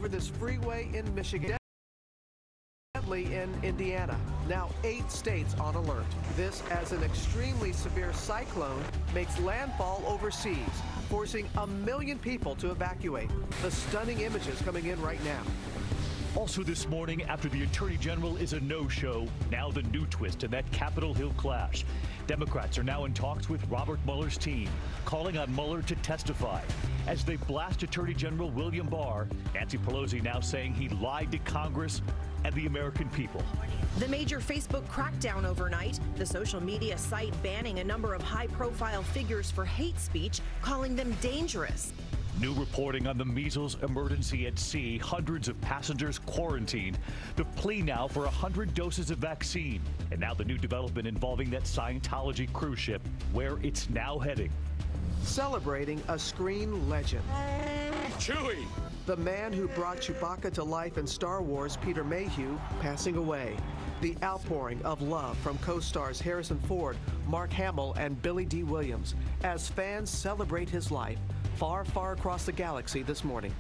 over this freeway in Michigan. In Indiana. Now 8 states on alert. This as an extremely severe cyclone makes landfall overseas, forcing 1 million people to evacuate. The stunning images coming in right now. Also this morning, after the Attorney General is a no-show, now the new twist in that Capitol Hill clash. Democrats are now in talks with Robert Mueller's team, calling on Mueller to testify. As they blast Attorney General William Barr, Nancy Pelosi now saying he lied to Congress and the American people. The major Facebook crackdown overnight, the social media site banning a number of high-profile figures for hate speech, calling them dangerous. New reporting on the measles emergency at sea, hundreds of passengers quarantined. The plea now for 100 doses of vaccine. And now the new development involving that Scientology cruise ship, where it's now heading. Celebrating a screen legend. Chewie! The man who brought Chewbacca to life in Star Wars, Peter Mayhew, passing away. The outpouring of love from co-stars Harrison Ford, Mark Hamill, and Billy D. Williams as fans celebrate his life far, far across the galaxy this morning.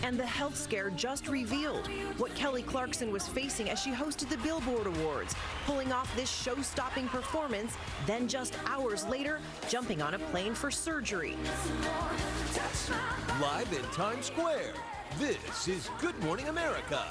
And the health scare just revealed what Kelly Clarkson was facing as she hosted the Billboard Awards, pulling off this show-stopping performance, then just hours later, jumping on a plane for surgery. Live in Times Square, this is Good Morning America.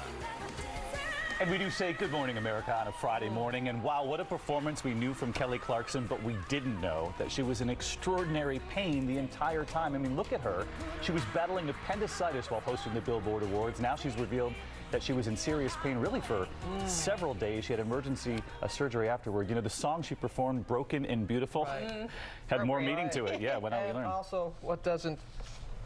And we do say Good Morning America on a Friday morning. And wow, what a performance we knew from Kelly Clarkson, but we didn't know that she was in extraordinary pain the entire time. I mean, look at her. She was battling appendicitis while hosting the Billboard Awards. Now she's revealed that she was in serious pain really for several days. She had emergency surgery afterward. You know, the song she performed, Broken and Beautiful, had more meaning to it. Yeah, what we learned. Also, what doesn't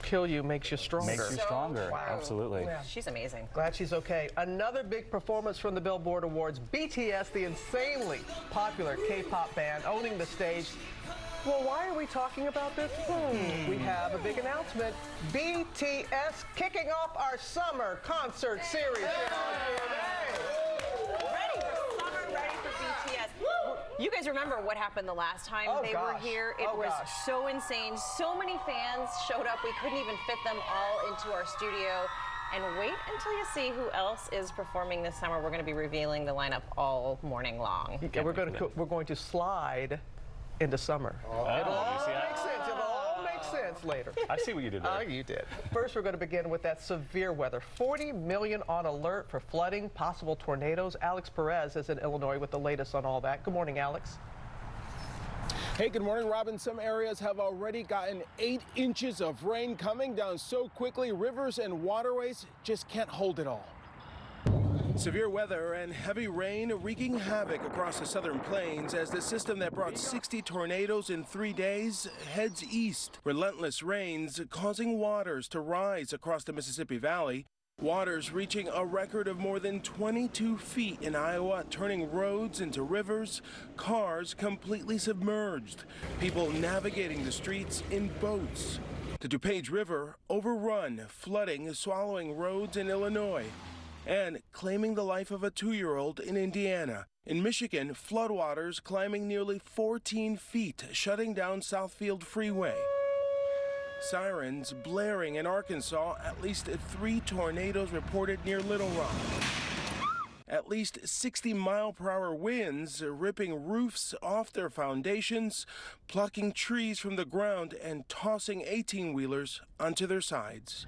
kill you makes you stronger. Makes you stronger, absolutely. Yeah. She's amazing. Glad she's okay. Another big performance from the Billboard Awards. BTS, the insanely popular K-pop band, owning the stage. Well, why are we talking about this? We have a big announcement. BTS kicking off our summer concert series. You guys remember what happened the last time they were here? It was so insane. So many fans showed up. We couldn't even fit them all into our studio. And wait until you see who else is performing this summer. We're going to be revealing the lineup all morning long. Yeah, we're going to slide into summer. It'll all make sense. It'll all make sense later. I see what you did there. You did. First, we're going to begin with that severe weather. 40 million on alert for flooding, possible tornadoes. Alex Perez is in Illinois with the latest on all that. Good morning, Alex. Hey, good morning, Robin. Some areas have already gotten 8 inches of rain coming down so quickly. Rivers and waterways just can't hold it all. Severe weather and heavy rain wreaking havoc across the southern plains as the system that brought 60 tornadoes in 3 days heads east. Relentless rains causing waters to rise across the Mississippi Valley. Waters reaching a record of more than 22 feet in Iowa, turning roads into rivers, cars completely submerged, people navigating the streets in boats. The DuPage River overrun, flooding, swallowing roads in Illinois, and claiming the life of a 2-year-old in Indiana. In Michigan, floodwaters climbing nearly 14 feet, shutting down Southfield Freeway. Sirens blaring in Arkansas, at least 3 tornadoes reported near Little Rock. At least 60-mile-per-hour winds ripping roofs off their foundations, plucking trees from the ground and tossing 18-wheelers onto their sides.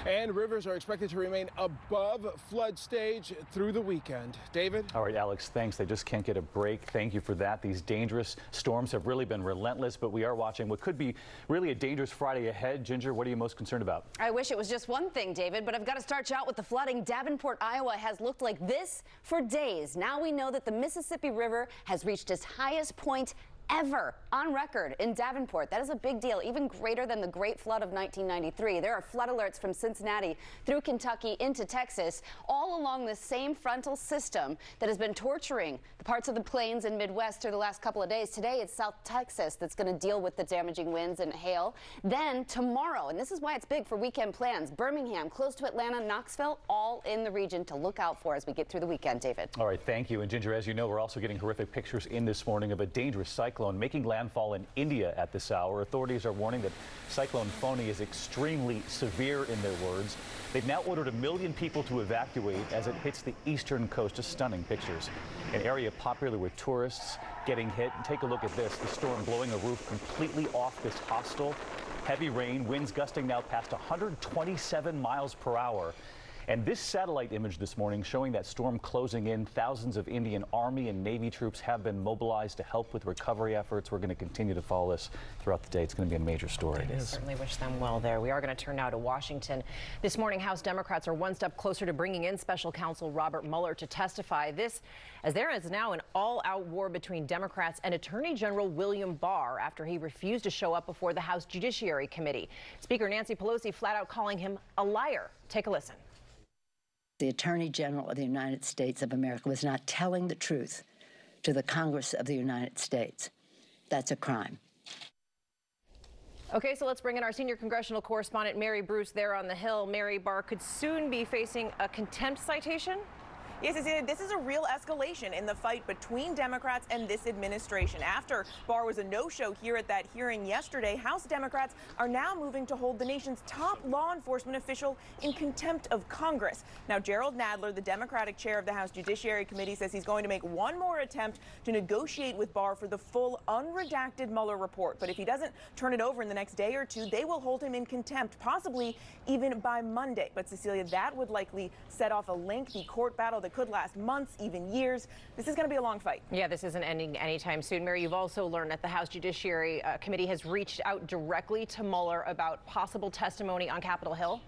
And rivers are expected to remain above flood stage through the weekend. David? All right, Alex, thanks. They just can't get a break. Thank you for that. These dangerous storms have really been relentless, but we are watching what could be really a dangerous Friday ahead. Ginger, what are you most concerned about? I wish it was just one thing, David, but I've got to start you out with the flooding. Davenport, Iowa has looked like this for days. Now we know that the Mississippi River has reached its highest point ever on record in Davenport. That is a big deal, even greater than the Great Flood of 1993. There are flood alerts from Cincinnati through Kentucky into Texas, all along the same frontal system that has been torturing the parts of the plains and Midwest through the last couple of days. Today, it's South Texas that's going to deal with the damaging winds and hail. Then tomorrow, and this is why it's big for weekend plans, Birmingham, close to Atlanta, Knoxville, all in the region to look out for as we get through the weekend, David. All right, thank you. And Ginger, as you know, we're also getting horrific pictures in this morning of a dangerous cyclone cyclone making landfall in India at this hour. Authorities are warning that Cyclone Foni is extremely severe, in their words. They've now ordered 1 million people to evacuate as it hits the eastern coast. Just stunning pictures. An area popular with tourists getting hit. Take a look at this. The storm blowing a roof completely off this hostel. Heavy rain, winds gusting now past 127 miles per hour. And this satellite image this morning showing that storm closing in. Thousands of Indian Army and Navy troops have been mobilized to help with recovery efforts. We're going to continue to follow this throughout the day. It's going to be a major story. I certainly wish them well there. We are going to turn now to Washington. This morning, House Democrats are one step closer to bringing in special counsel Robert Mueller to testify. This, as there is now an all-out war between Democrats and Attorney General William Barr after he refused to show up before the House Judiciary Committee. Speaker Nancy Pelosi flat out calling him a liar. Take a listen. The Attorney General of the United States of America was not telling the truth to the Congress of the United States. That's a crime. Okay, so let's bring in our senior congressional correspondent, Mary Bruce, there on the Hill. Mary, Barr could soon be facing a contempt citation. Yes, Cecilia, this is a real escalation in the fight between Democrats and this administration. After Barr was a no-show here at that hearing yesterday, House Democrats are now moving to hold the nation's top law enforcement official in contempt of Congress. Now, Gerald Nadler, the Democratic chair of the House Judiciary Committee, says he's going to make one more attempt to negotiate with Barr for the full unredacted Mueller report. But if he doesn't turn it over in the next day or two, they will hold him in contempt, possibly even by Monday. But Cecilia, that would likely set off a lengthy court battle that could last months, even years. This is going to be a long fight. Yeah, this isn't ending anytime soon. Mary, you've also learned that the House Judiciary Committee has reached out directly to Mueller about possible testimony on Capitol Hill.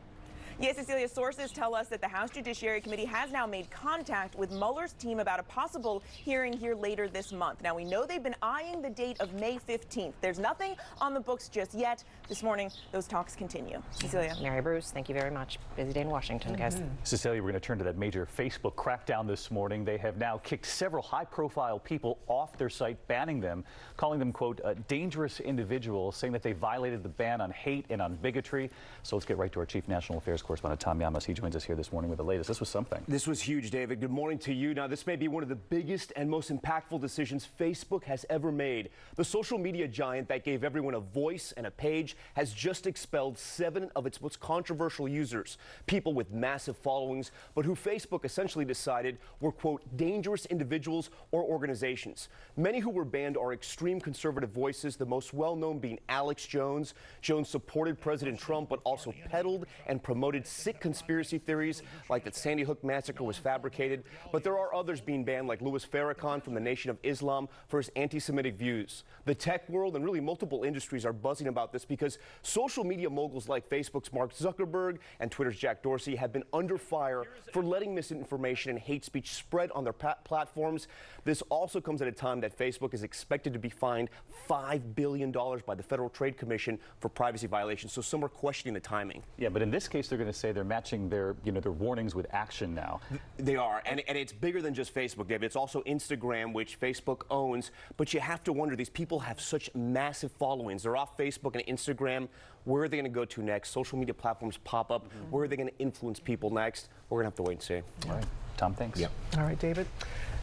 Yes, Cecilia, sources tell us that the House Judiciary Committee has now made contact with Mueller's team about a possible hearing here later this month. Now, we know they've been eyeing the date of May 15th. There's nothing on the books just yet. This morning, those talks continue. Cecilia. Mary Bruce, thank you very much. Busy day in Washington, guys. Cecilia, we're going to turn to that major Facebook crackdown this morning. They have now kicked several high-profile people off their site, banning them, calling them, quote, dangerous individuals, saying that they violated the ban on hate and on bigotry. So let's get right to our Chief National Affairs correspondent, Tom Llamas. He joins us here this morning with the latest. This was something. This was huge, David. Good morning to you. Now, this may be one of the biggest and most impactful decisions Facebook has ever made. The social media giant that gave everyone a voice and a page has just expelled 7 of its most controversial users, people with massive followings, but who Facebook essentially decided were, quote, dangerous individuals or organizations. Many who were banned are extreme conservative voices, the most well-known being Alex Jones. Jones supported President Trump, but also peddled and promoted sick conspiracy theories like that Sandy Hook massacre was fabricated. But there are others being banned, like Louis Farrakhan from the Nation of Islam for his anti-Semitic views. The tech world and really multiple industries are buzzing about this because social media moguls like Facebook's Mark Zuckerberg and Twitter's Jack Dorsey have been under fire for letting misinformation and hate speech spread on their platforms. This also comes at a time that Facebook is expected to be fined $5 billion by the Federal Trade Commission for privacy violations. So some are questioning the timing. Yeah, but in this case, they're going to say they're matching their, their warnings with action now. They are, and it's bigger than just Facebook, David. It's also Instagram, which Facebook owns. But you have to wonder, these people have such massive followings. They're off Facebook and Instagram. Where are they going to go to next? Social media platforms pop up. Where are they going to influence people next? We're going to have to wait and see. All right. Tom, thanks. Yep. All right, David.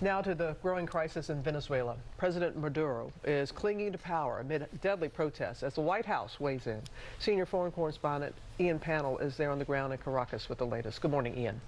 Now to the growing crisis in Venezuela. President Maduro is clinging to power amid deadly protests as the White House weighs in. Senior foreign correspondent Ian Pannell is there on the ground in Caracas with the latest. Good morning, Ian.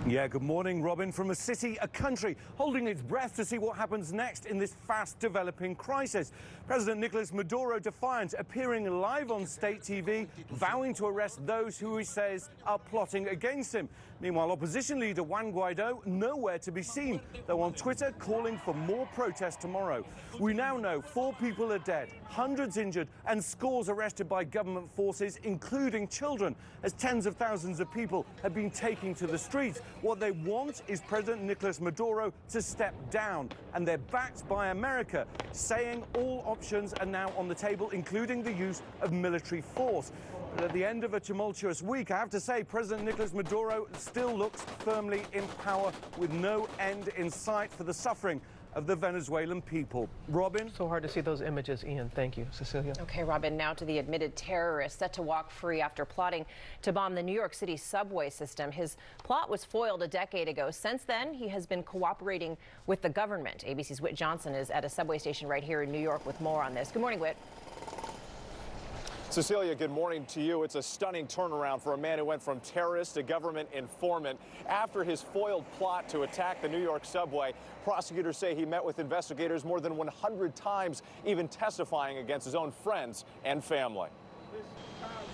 Yeah, good morning, Robin. From a city, a country, holding its breath to see what happens next in this fast-developing crisis. President Nicolas Maduro defiant, appearing live on state TV, vowing to arrest those who he says are plotting against him. Meanwhile, opposition leader Juan Guaido nowhere to be seen, though on Twitter calling for more protests tomorrow. We now know 4 people are dead, hundreds injured, and scores arrested by government forces, including children, as tens of thousands of people have been taking to the streets. What they want is President Nicolas Maduro to step down, and they're backed by America, saying all options are now on the table, including the use of military force. But at the end of a tumultuous week, I have to say, President Nicolas Maduro still looks firmly in power with no end in sight for the suffering of the Venezuelan people. Robin? So hard to see those images, Ian. Thank you, Cecilia. Okay, Robin, now to the admitted terrorist set to walk free after plotting to bomb the New York City subway system. His plot was foiled a decade ago. Since then, he has been cooperating with the government. ABC's Whit Johnson is at a subway station right here in New York with more on this. Good morning, Whit. Cecilia, good morning to you. It's a stunning turnaround for a man who went from terrorist to government informant. After his foiled plot to attack the New York subway, prosecutors say he met with investigators more than 100 times, even testifying against his own friends and family.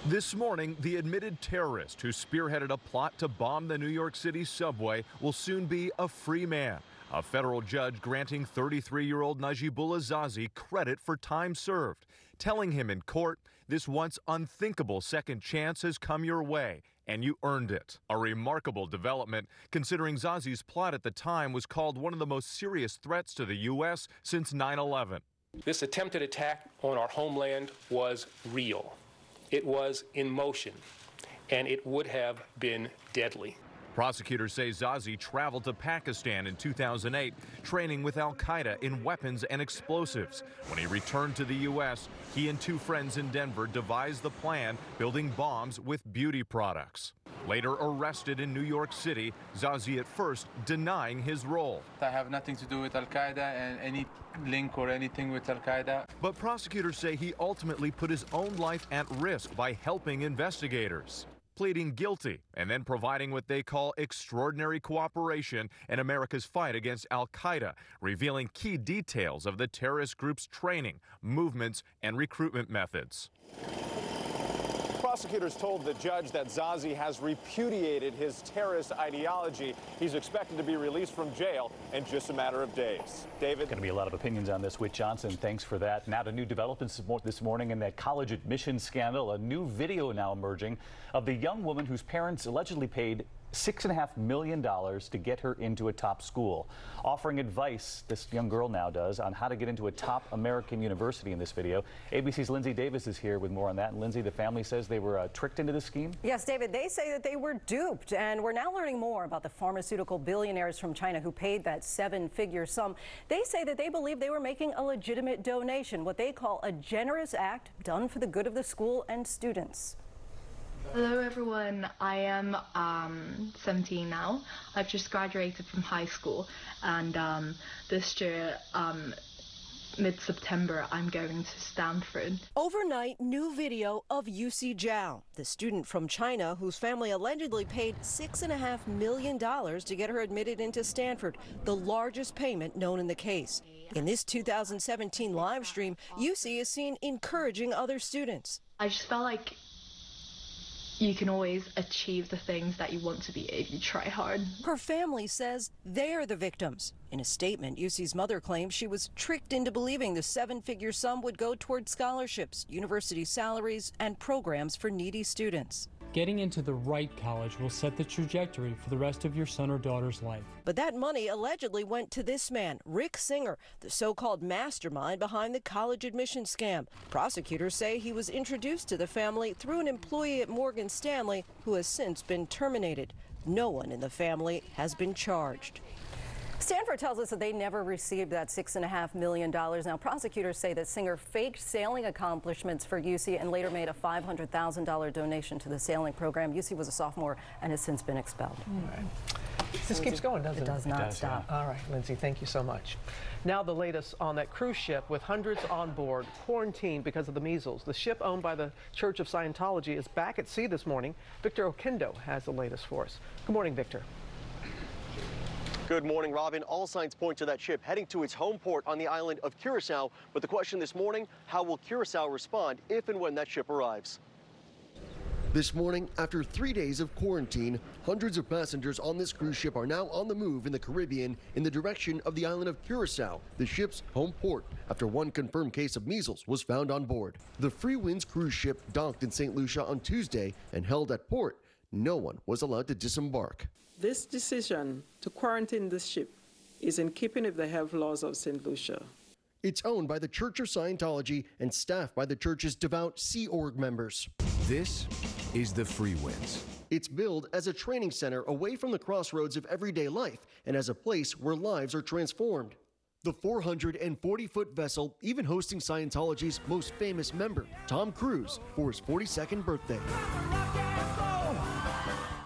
This morning, the admitted terrorist who spearheaded a plot to bomb the New York City subway will soon be a free man. A federal judge granting 33-year-old Najibullah Zazi credit for time served, telling him in court, "This once unthinkable second chance has come your way, and you earned it." A remarkable development, considering Zazi's plot at the time was called one of the most serious threats to the U.S. since 9/11. This attempted attack on our homeland was real. It was in motion, and it would have been deadly. Prosecutors say Zazi traveled to Pakistan in 2008, training with al-Qaeda in weapons and explosives. When he returned to the U.S., he and two friends in Denver devised the plan, building bombs with beauty products. Later arrested in New York City, Zazi at first denying his role. I have nothing to do with al-Qaeda and any link or anything with al-Qaeda. But prosecutors say he ultimately put his own life at risk by helping investigators, pleading guilty and then providing what they call extraordinary cooperation in America's fight against al-Qaeda, revealing key details of the terrorist group's training, movements, and recruitment methods. Prosecutors told the judge that Zazi has repudiated his terrorist ideology. He's expected to be released from jail in just a matter of days. David? Going to be a lot of opinions on this. Whit Johnson, thanks for that. Now to new developments this morning in that college admissions scandal. A new video now emerging of the young woman whose parents allegedly paid $6.5 million to get her into a top school. Offering advice, this young girl now does, on how to get into a top American university in this video. ABC's Lindsay Davis is here with more on that. And Lindsay, the family says they were tricked into the scheme? Yes, David, they say that they were duped. And we're now learning more about the pharmaceutical billionaires from China who paid that seven-figure sum. They say that they believe they were making a legitimate donation, what they call a generous act done for the good of the school and students. Hello everyone, I am 17 now. I've just graduated from high school, and this year, mid-September, I'm going to Stanford. Overnight, new video of Yusi Zhao, the student from China whose family allegedly paid $6.5 million to get her admitted into Stanford, the largest payment known in the case. In this 2017 live stream, Yusi is seen encouraging other students. I just felt like you can always achieve the things that you want to be if you try hard. Her family says they're the victims. In a statement, Yusi's mother claims she was tricked into believing the seven-figure sum would go toward scholarships, university salaries, and programs for needy students. Getting into the right college will set the trajectory for the rest of your son or daughter's life. But that money allegedly went to this man, Rick Singer, the so-called mastermind behind the college admission scam. Prosecutors say he was introduced to the family through an employee at Morgan Stanley who has since been terminated. No one in the family has been charged. Stanford tells us that they never received that $6.5 million. Now, prosecutors say that Singer faked sailing accomplishments for UC and later made a $500,000 donation to the sailing program. UC was a sophomore and has since been expelled. This keeps going, doesn't it? It does not stop. Yeah. All right, Lindsay, thank you so much. Now the latest on that cruise ship with hundreds on board, quarantined because of the measles. The ship owned by the Church of Scientology is back at sea this morning. Victor Oquendo has the latest for us. Good morning, Victor. Good morning, Robin. All signs point to that ship heading to its home port on the island of Curacao. But the question this morning, how will Curacao respond if and when that ship arrives? This morning, after 3 days of quarantine, hundreds of passengers on this cruise ship are now on the move in the Caribbean in the direction of the island of Curacao, the ship's home port, after one confirmed case of measles was found on board. The Free Winds cruise ship docked in St. Lucia on Tuesday and held at port. No one was allowed to disembark. This decision to quarantine this ship is in keeping with the health laws of St. Lucia. It's owned by the Church of Scientology and staffed by the church's devout Sea Org members. This is the Free Winds. It's billed as a training center away from the crossroads of everyday life and as a place where lives are transformed. The 440-foot vessel even hosting Scientology's most famous member, Tom Cruise, for his 42nd birthday.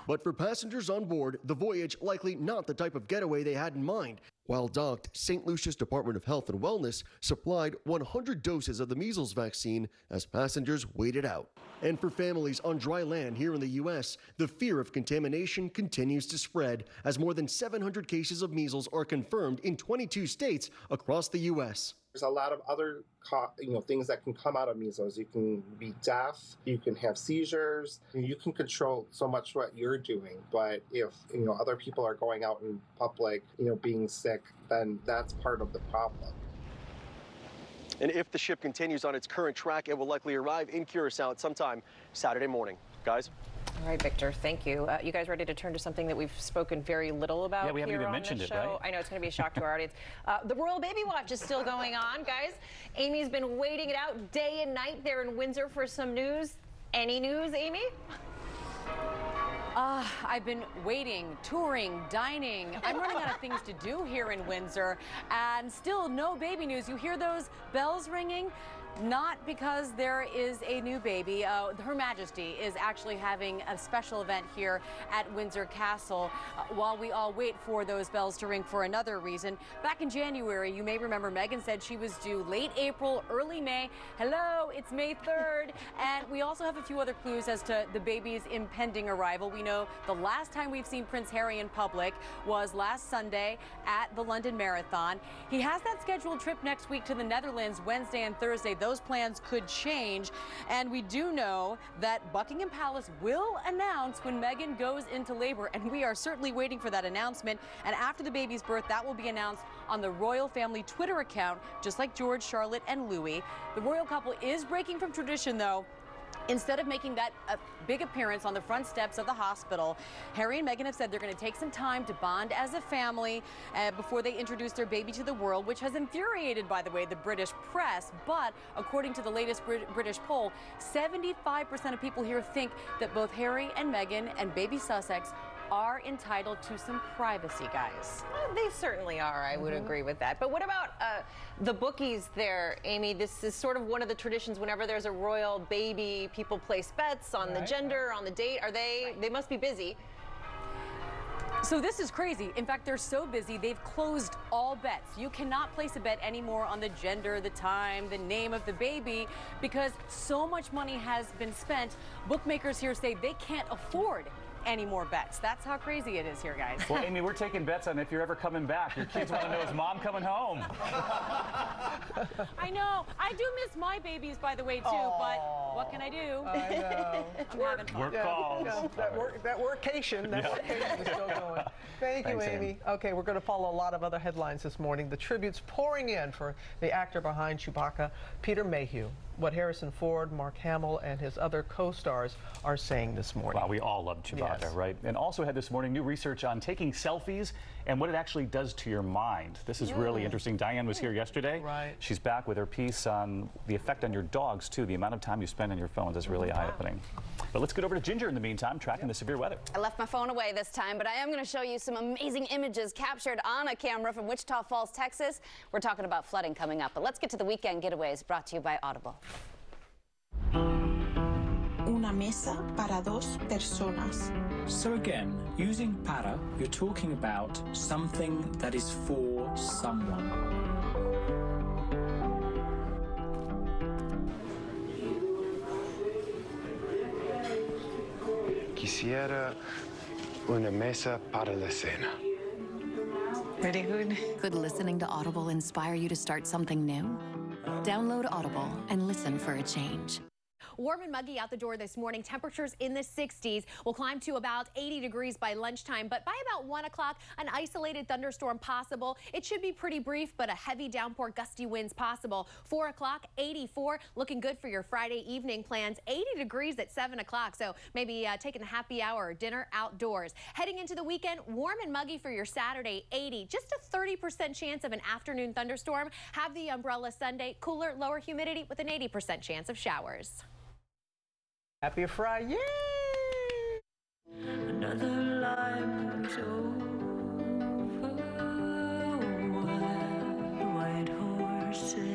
But for passengers on board, the voyage likely not the type of getaway they had in mind. While docked, St. Lucia's Department of Health and Wellness supplied 100 doses of the measles vaccine as passengers waited out. And for families on dry land here in the U.S., the fear of contamination continues to spread as more than 700 cases of measles are confirmed in 22 states across the U.S. There's a lot of other things that can come out of measles. You can be deaf, you can have seizures, you can control so much what you're doing. But if other people are going out in public, being sick, then that's part of the problem. And if the ship continues on its current track, it will likely arrive in Curacao at sometime Saturday morning. Guys? All right, Victor, thank you. You guys ready to turn to something that we've spoken very little about? Yeah, we haven't here even on mentioned this it, show. right? I know, it's going to be a shock to our audience. The Royal Baby Watch is still going on, guys. Amy's been waiting it out day and night there in Windsor for some news. Any news, Amy? I've been waiting, touring, dining. I'm running out of things to do here in Windsor, and still no baby news. You hear those bells ringing? Not because there is a new baby. Her Majesty is actually having a special event here at Windsor Castle while we all wait for those bells to ring for another reason. Back in January, you may remember Meghan said she was due late April, early May. Hello, it's May 3rd. And we also have a few other clues as to the baby's impending arrival. We know the last time we've seen Prince Harry in public was last Sunday at the London Marathon. He has that scheduled trip next week to the Netherlands Wednesday and Thursday. Those plans could change, and we do know that Buckingham Palace will announce when Meghan goes into labor, and we are certainly waiting for that announcement. And after the baby's birth, that will be announced on the royal family Twitter account, just like George, Charlotte, and Louis. The royal couple is breaking from tradition, though. Instead of making that big appearance on the front steps of the hospital, Harry and Meghan have said they're going to take some time to bond as a family before they introduce their baby to the world, which has infuriated, by the way, the British press. But according to the latest British poll, 75% of people here think that both Harry and Meghan and baby Sussex are entitled to some privacy, guys. Well, they certainly are. I would agree with that. But what about the bookies there, Amy? This is sort of one of the traditions. Whenever there's a royal baby, people place bets on the gender, on the date. Are they? They must be busy. So this is crazy. In fact, they're so busy, they've closed all bets. You cannot place a bet anymore on the gender, the time, the name of the baby, because so much money has been spent. Bookmakers here say they can't afford any more bets. That's how crazy it is here, guys. Well, Amy, we're taking bets on if you're ever coming back. Your kids want to know, is mom coming home? I know. I do miss my babies, by the way, too, but what can I do? I know. Work calls. That workation is still going. Thank you, Thanks, Amy. Okay, we're going to follow a lot of other headlines this morning. The tributes pouring in for the actor behind Chewbacca, Peter Mayhew. What Harrison Ford, Mark Hamill, and his other co-stars are saying this morning. Wow, we all love Chewbacca, right? And also had this morning new research on taking selfies and what it actually does to your mind. This is really interesting. Diane was here yesterday. Right. She's back with her piece on the effect on your dogs, too. The amount of time you spend on your phones is really eye-opening. But let's get over to Ginger in the meantime, tracking the severe weather. I left my phone away this time, but I am going to show you some amazing images captured on a camera from Wichita Falls, Texas. We're talking about flooding coming up, but let's get to the weekend getaways brought to you by Audible. Una mesa para dos personas. So again, using para, you're talking about something that is for someone. Quisiera una mesa para la cena. Pretty good. Could listening to Audible inspire you to start something new? Download Audible and listen for a change. Warm and muggy out the door this morning. Temperatures in the 60s will climb to about 80 degrees by lunchtime, but by about 1 o'clock, an isolated thunderstorm possible. It should be pretty brief, but a heavy downpour, gusty winds possible. 4 o'clock, 84, looking good for your Friday evening plans. 80 degrees at 7 o'clock, so maybe taking a happy hour or dinner outdoors. Heading into the weekend, warm and muggy for your Saturday, 80. Just a 30% chance of an afternoon thunderstorm. Have the umbrella Sunday, cooler, lower humidity with an 80% chance of showers. Happy Friday. Yay! Another life moves over. see.